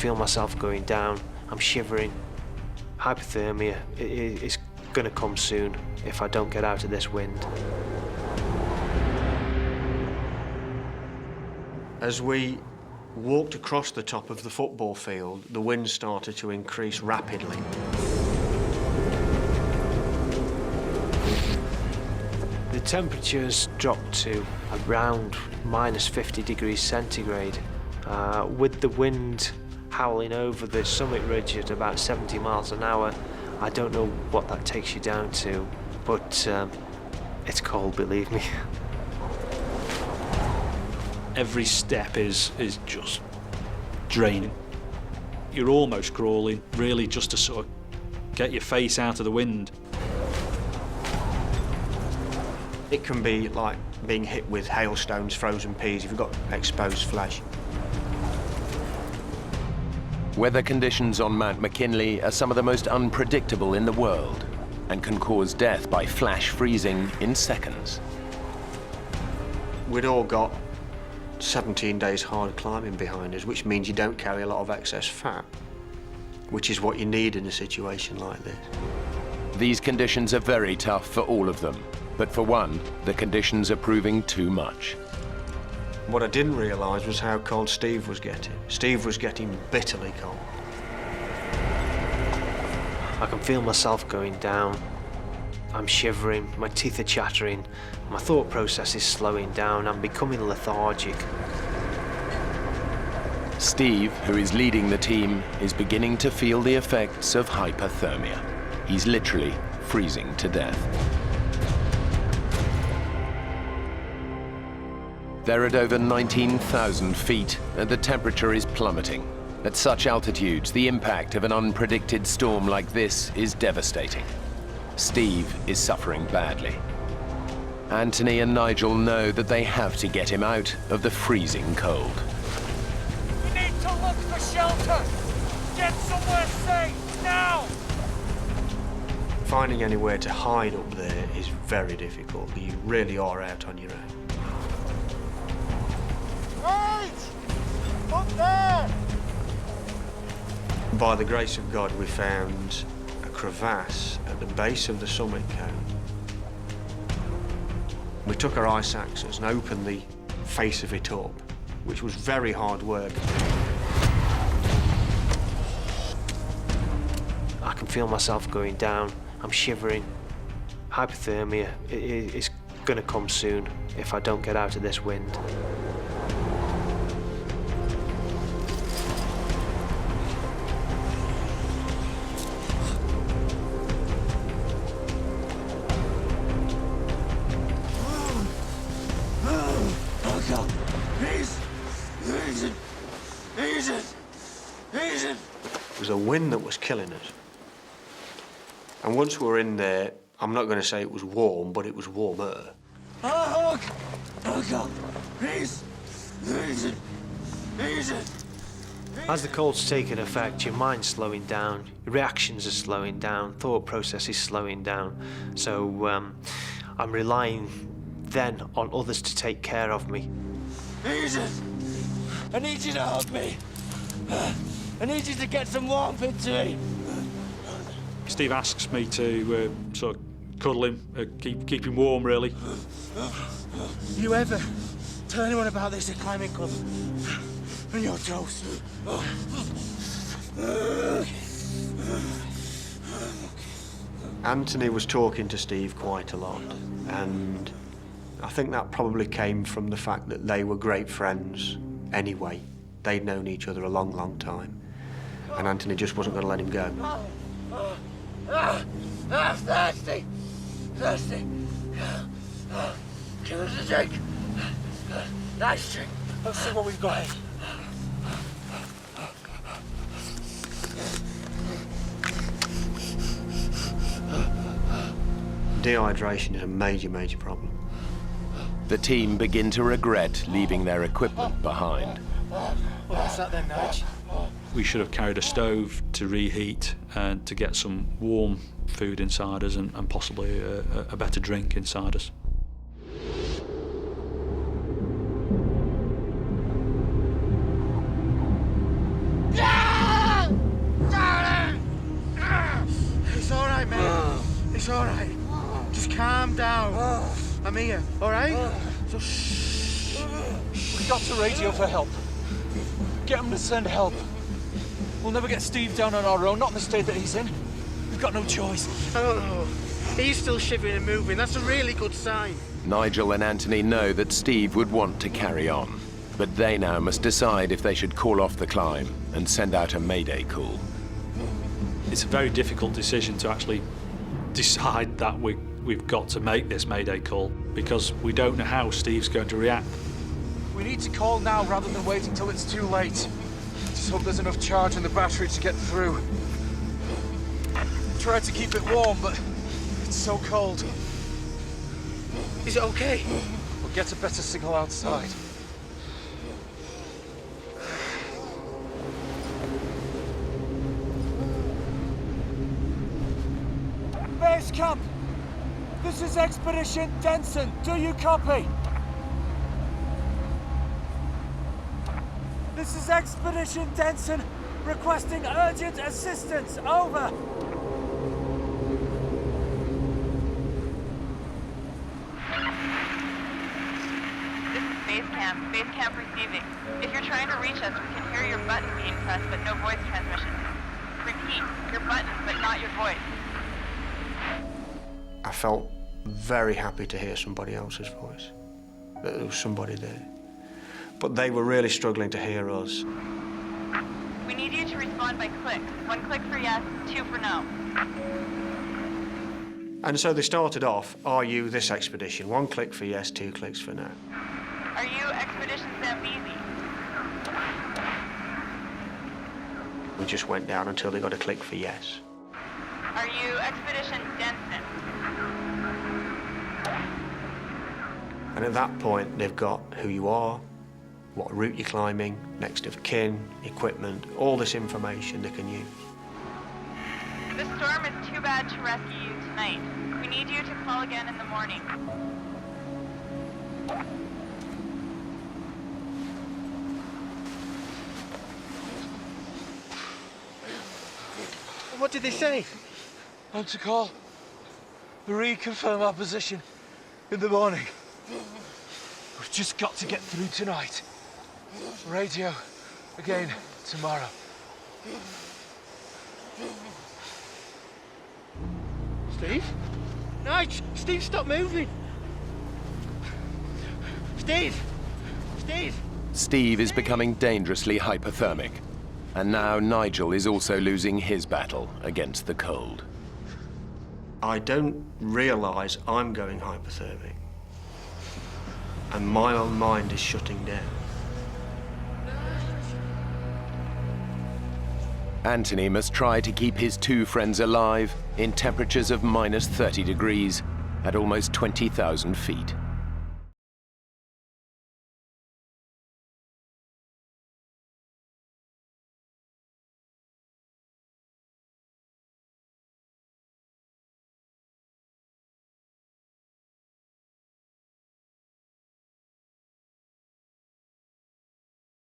feel myself going down. I'm shivering. Hypothermia is going to come soon if I don't get out of this wind. As we walked across the top of the football field, the wind started to increase rapidly. The temperatures dropped to around -50 degrees centigrade, with the wind howling over the summit ridge at about 70 miles an hour. I don't know what that takes you down to, but it's cold, believe me. Every step is just draining. You're almost crawling, really, just to sort of get your face out of the wind. It can be like being hit with hailstones, frozen peas, if you've got exposed flesh. Weather conditions on Mount McKinley are some of the most unpredictable in the world and can cause death by flash freezing in seconds. We'd all got 17 days hard climbing behind us, which means you don't carry a lot of excess fat, which is what you need in a situation like this. These conditions are very tough for all of them, but for one, the conditions are proving too much. What I didn't realise was how cold Steve was getting. Steve was getting bitterly cold. I can feel myself going down. I'm shivering, my teeth are chattering, my thought process is slowing down, I'm becoming lethargic. Steve, who is leading the team, is beginning to feel the effects of hypothermia. He's literally freezing to death. They're at over 19,000 feet, and the temperature is plummeting. At such altitudes, the impact of an unpredicted storm like this is devastating. Steve is suffering badly. Anthony and Nigel know that they have to get him out of the freezing cold. We need to look for shelter! Get somewhere safe, now! Finding anywhere to hide up there is very difficult. You really are out on your own. Right! Up there! By the grace of God, we found a crevasse at the base of the summit cone. We took our ice axes and opened the face of it up, which was very hard work. I can feel myself going down. I'm shivering. Hypothermia is going to come soon if I don't get out of this wind. It was a wind that was killing us. And once we were in there, I'm not going to say it was warm, but it was warmer. As the cold's taking effect, your mind's slowing down, your reactions are slowing down, thought process is slowing down. So I'm relying then on others to take care of me. I need you to hug me. I need you to get some warmth into me. Steve asks me to sort of cuddle him, keep him warm, really. You ever tell anyone about this at climbing club? And you're toast. Anthony was talking to Steve quite a lot, and I think that probably came from the fact that they were great friends anyway. They'd known each other a long, long time, and Anthony just wasn't going to let him go. Thirsty! Thirsty! Give us a drink. Nice drink. Let's see what we've got here. Dehydration is a major, major problem. The team begin to regret leaving their equipment behind. What's that then, Nige? We should have carried a stove to reheat and to get some warm food inside us and possibly a better drink inside us. Yeah! It's all right. Just calm down. I'm here, all right? So shh. We got to radio for help. Get them to send help. We'll never get Steve down on our own, not in the state that he's in. We've got no choice. I don't know. He's still shivering and moving. That's a really good sign. Nigel and Anthony know that Steve would want to carry on, but they now must decide if they should call off the climb and send out a mayday call. It's a very difficult decision to actually decide that we've got to make this mayday call because we don't know how Steve's going to react. We need to call now rather than waiting till it's too late. Just hope there's enough charge in the battery to get through. Tried to keep it warm, but it's so cold. Is it okay? We'll get a better signal outside. Base camp! This is Expedition Denson. Do you copy? This is Expedition Denson, requesting urgent assistance. Over. Base camp receiving. If you're trying to reach us, we can hear your button being pressed, but no voice transmission. Repeat, your button, but not your voice. I felt very happy to hear somebody else's voice, that there was somebody there. But they were really struggling to hear us. We need you to respond by clicks. 1 click for yes, 2 for no. And so they started off, are you this expedition? 1 click for yes, 2 clicks for no. Are you Expedition Zambezi? We just went down until they got a click for yes. Are you Expedition Denson? And at that point, they've got who you are, what route you're climbing, next of kin, equipment, all this information they can use. The storm is too bad to rescue you tonight. We need you to call again in the morning. What did they say? I'm to call. Reconfirm our position in the morning. We've just got to get through tonight. Radio again tomorrow. Steve? Nige! Steve, stop moving! Steve! Steve! Steve is becoming dangerously hypothermic, and now Nigel is also losing his battle against the cold. I don't realise I'm going hypothermic, and my own mind is shutting down. Anthony must try to keep his two friends alive in temperatures of -30 degrees at almost 20,000 feet.